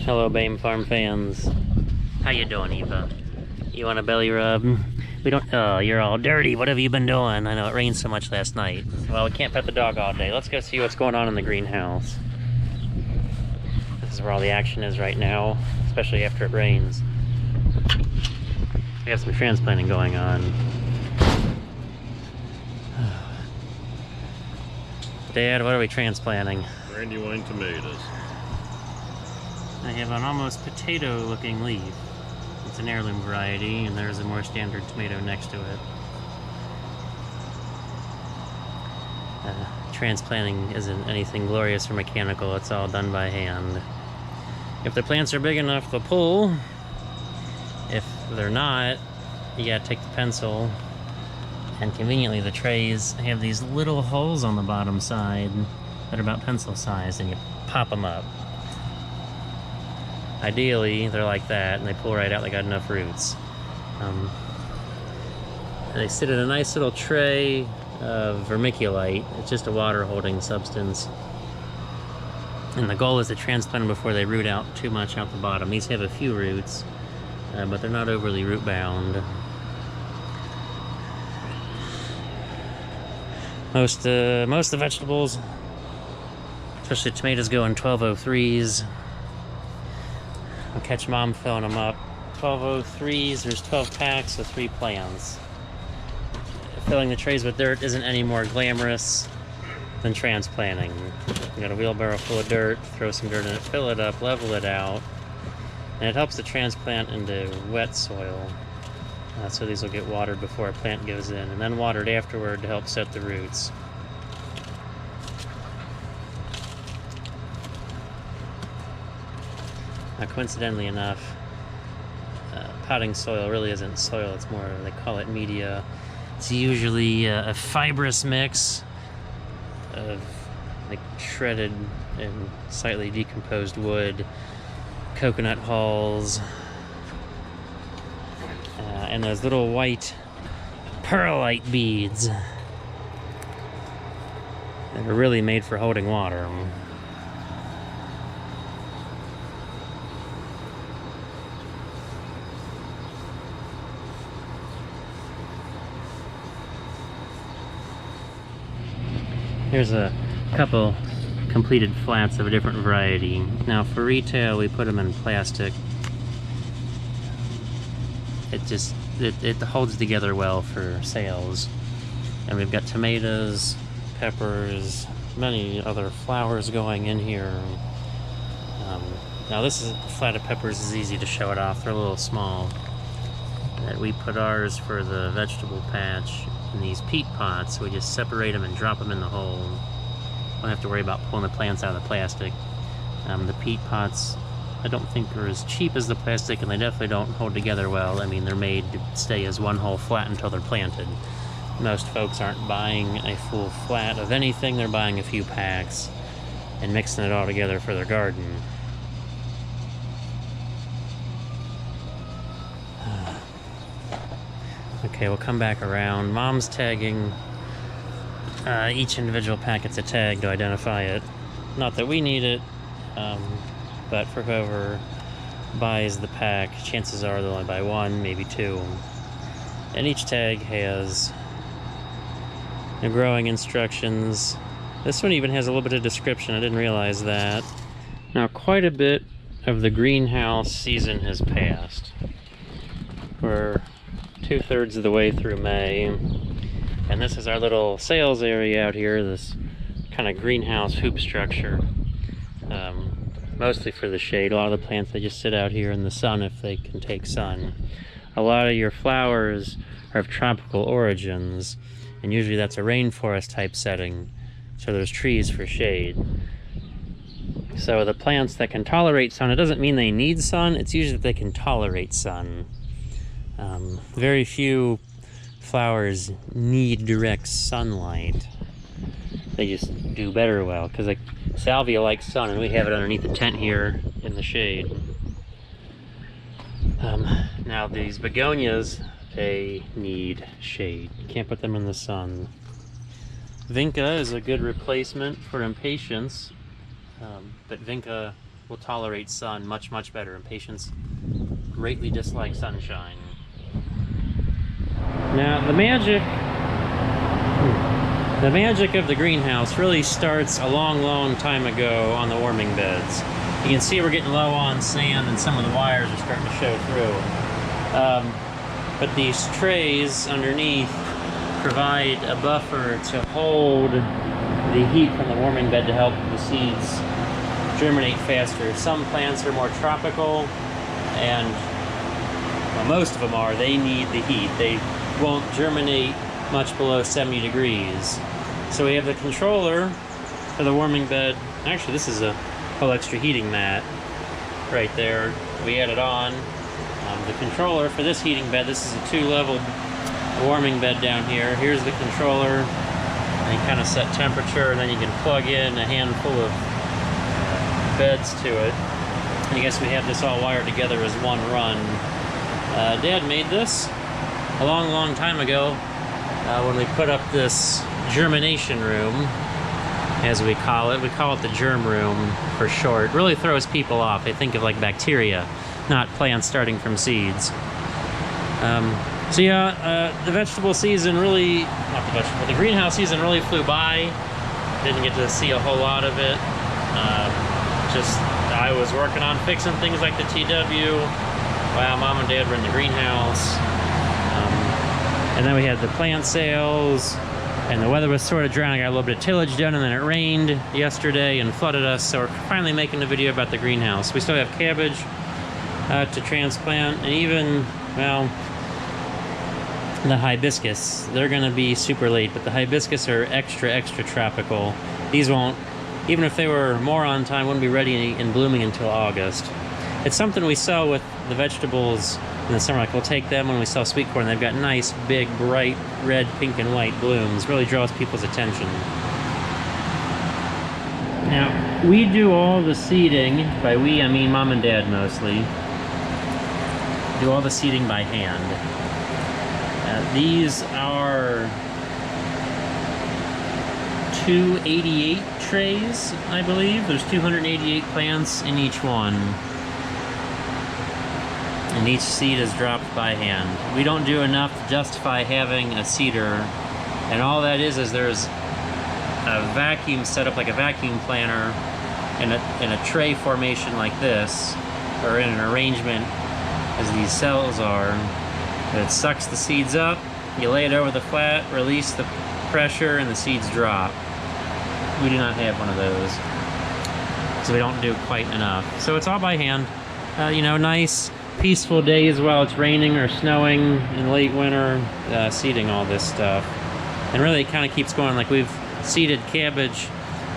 Hello, Bame Farm fans. How you doing, Eva? You want a belly rub? We don't. Oh, you're all dirty. What have you been doing? I know it rained so much last night. Well, we can't pet the dog all day. Let's go see what's going on in the greenhouse. This is where all the action is right now, especially after it rains. We have some transplanting going on. Dad, what are we transplanting? Brandywine tomatoes. I have an almost potato-looking leaf. It's an heirloom variety, and there's a more standard tomato next to it. Transplanting isn't anything glorious or mechanical, it's all done by hand. If the plants are big enough, they'll pull. If they're not, you gotta take the pencil, and conveniently the trays have these little holes on the bottom side that are about pencil sized, and you pop them up. Ideally, they're like that, and they pull right out. They got enough roots. They sit in a nice little tray of vermiculite. It's just a water-holding substance. And the goal is to transplant them before they root out too much out the bottom. These have a few roots, but they're not overly root-bound. Most of the vegetables, especially tomatoes, go in 1203s. I'll catch Mom filling them up. 1203s, there's 12 packs of 3 plants. Filling the trays with dirt isn't any more glamorous than transplanting. You got a wheelbarrow full of dirt, throw some dirt in it, fill it up, level it out, and it helps to transplant into wet soil. So these will get watered before a plant goes in, and then watered afterward to help set the roots. Now, coincidentally enough, potting soil really isn't soil, it's more, they call it media. It's usually a fibrous mix of like shredded and slightly decomposed wood, coconut hulls, and those little white perlite beads that are really made for holding water. Here's a couple completed flats of a different variety. Now for retail, we put them in plastic. It holds together well for sales. And we've got tomatoes, peppers, many other flowers going in here. Now this is a flat of peppers is easy to show it off. They're a little small. We put ours for the vegetable patch in these peat pots. We just separate them and drop them in the hole. Don't have to worry about pulling the plants out of the plastic. The peat pots, I don't think are as cheap as the plastic, and they definitely don't hold together well. I mean, they're made to stay as one whole flat until they're planted. Most folks aren't buying a full flat of anything, they're buying a few packs and mixing it all together for their garden. Okay, we'll come back around. Mom's tagging. Each individual packet's a tag to identify it. Not that we need it, but for whoever buys the pack, chances are they'll only buy one, maybe 2. And each tag has the growing instructions. This one even has a little bit of description. I didn't realize that. Now, quite a bit of the greenhouse season has passed. We're 2/3 of the way through May, and this is our little sales area out here, this kind of greenhouse hoop structure, mostly for the shade. A lot of the plants, they just sit out here in the sun if they can take sun. A lot of your flowers are of tropical origins, and usually that's a rainforest type setting, so there's trees for shade. So the plants that can tolerate sun, it doesn't mean they need sun, it's usually that they can tolerate sun. Very few flowers need direct sunlight. They just do better well, because like salvia likes sun, and we have it underneath the tent here in the shade. Now these begonias, they need shade. You can't put them in the sun. Vinca is a good replacement for impatiens, but Vinca will tolerate sun much, much better, and patients greatly dislike sunshine. Now, the magic of the greenhouse really starts a long, long time ago on the warming beds. You can see we're getting low on sand and some of the wires are starting to show through. But these trays underneath provide a buffer to hold the heat from the warming bed to help the seeds germinate faster. Some plants are more tropical, and well, most of them are. They need the heat. They won't germinate much below 70 degrees. So we have the controller for the warming bed. Actually, this is a whole extra heating mat right there. We added on the controller for this heating bed. This is a 2-level warming bed down here. Here's the controller. And you kind of set temperature, and then you can plug in a handful of beds to it. And I guess we have this all wired together as one run. Dad made this a long, long time ago when we put up this germination room, as we call it. We call it the germ room for short. It really throws people off. They think of like bacteria, not plants starting from seeds. So yeah, the vegetable season really, the greenhouse season really flew by. Didn't get to see a whole lot of it. I was working on fixing things like the TW while Mom and Dad were in the greenhouse. And then we had the plant sales, and the weather was sort of dry. I got a little bit of tillage done, and then it rained yesterday and flooded us, so we're finally making a video about the greenhouse. We still have cabbage to transplant, and even, well, the hibiscus. They're going to be super late, but the hibiscus are extra tropical. These won't, even if they were more on time, wouldn't be ready and blooming until August. It's something we sell with the vegetables in the summer. Like, we'll take them when we sell sweet corn. They've got nice, big, bright red, pink, and white blooms. Really draws people's attention. Now, we do all the seeding. By we, I mean Mom and Dad mostly. Do all the seeding by hand. These are 288 trays, I believe. There's 288 plants in each one. And each seed is dropped by hand. We don't do enough to justify having a seeder. And all that is there's a vacuum set up, like a vacuum planner, in a tray formation like this, or in an arrangement as these cells are. It sucks the seeds up, you lay it over the flat, release the pressure, and the seeds drop. We do not have one of those, so we don't do quite enough. So it's all by hand. You know, nice, peaceful days while it's raining or snowing in late winter, seeding all this stuff. And really it kind of keeps going. Like, we've seeded cabbage,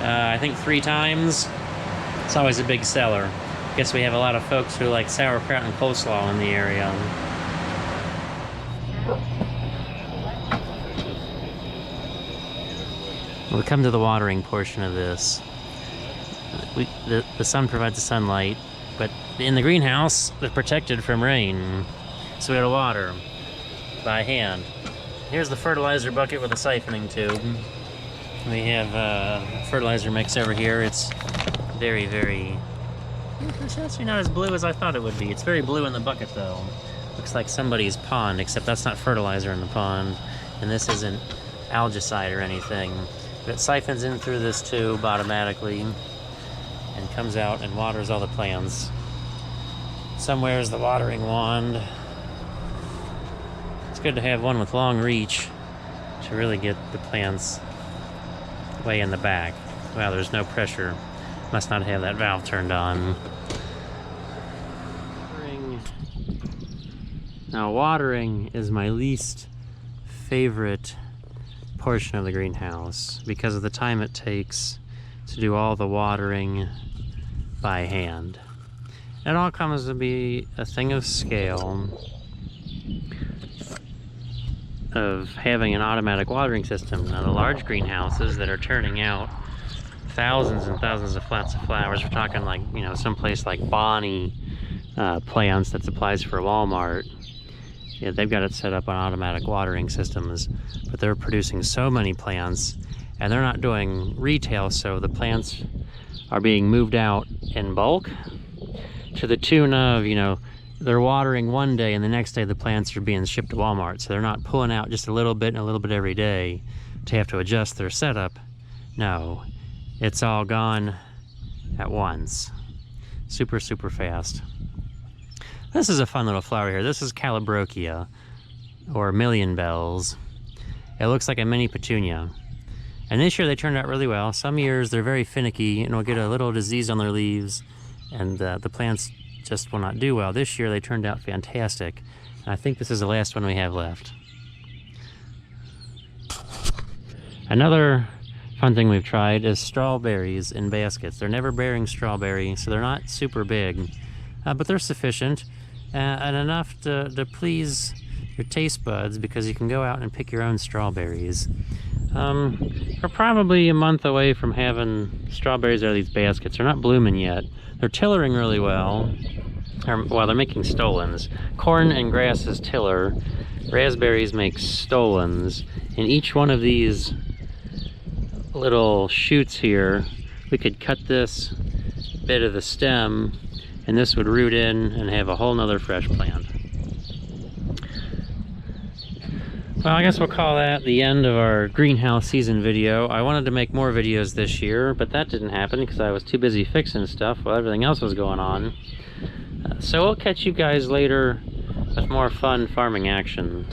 I think 3 times. It's always a big seller. I guess we have a lot of folks who like sauerkraut and coleslaw in the area. We come to the watering portion of this. The sun provides the sunlight, but in the greenhouse, they're protected from rain. So we gotta water by hand. Here's the fertilizer bucket with a siphoning tube. We have a fertilizer mix over here. It's very, it's actually not as blue as I thought it would be. It's very blue in the bucket though. Looks like somebody's pond, except that's not fertilizer in the pond. And this isn't algicide or anything. But it siphons in through this tube automatically and comes out and waters all the plants. Somewhere is the watering wand. It's good to have one with long reach to really get the plants way in the back. Wow, there's no pressure. Must not have that valve turned on. Now, watering is my least favorite portion of the greenhouse because of the time it takes to do all the watering by hand. It all comes to be a thing of scale of having an automatic watering system. Now, the large greenhouses that are turning out thousands and thousands of flats of flowers, we're talking like, you know, someplace like Bonnie plants that supplies for Walmart. Yeah, they've got it set up on automatic watering systems, but they're producing so many plants and they're not doing retail, so the plants are being moved out in bulk to the tune of, you know, they're watering one day and the next day the plants are being shipped to Walmart. So they're not pulling out just a little bit and a little bit every day to have to adjust their setup. No, it's all gone at once. Super, super fast. This is a fun little flower here. This is Calabrochia, or million bells. It looks like a mini petunia. And this year they turned out really well. Some years they're very finicky and will get a little disease on their leaves and the plants just will not do well. This year they turned out fantastic. And I think this is the last one we have left. Another fun thing we've tried is strawberries in baskets. They're never bearing strawberry, so they're not super big, but they're sufficient and enough to please your taste buds, because you can go out and pick your own strawberries. We're probably a month away from having strawberries out of these baskets. They're not blooming yet. They're tillering really well. Well, they're making stolons. Corn and grass is tiller. Raspberries make stolons. And each one of these little shoots here, we could cut this bit of the stem and this would root in and have a whole nother fresh plant. Well, I guess we'll call that the end of our greenhouse season video. I wanted to make more videos this year, but that didn't happen because I was too busy fixing stuff while everything else was going on. So we'll catch you guys later with more fun farming action.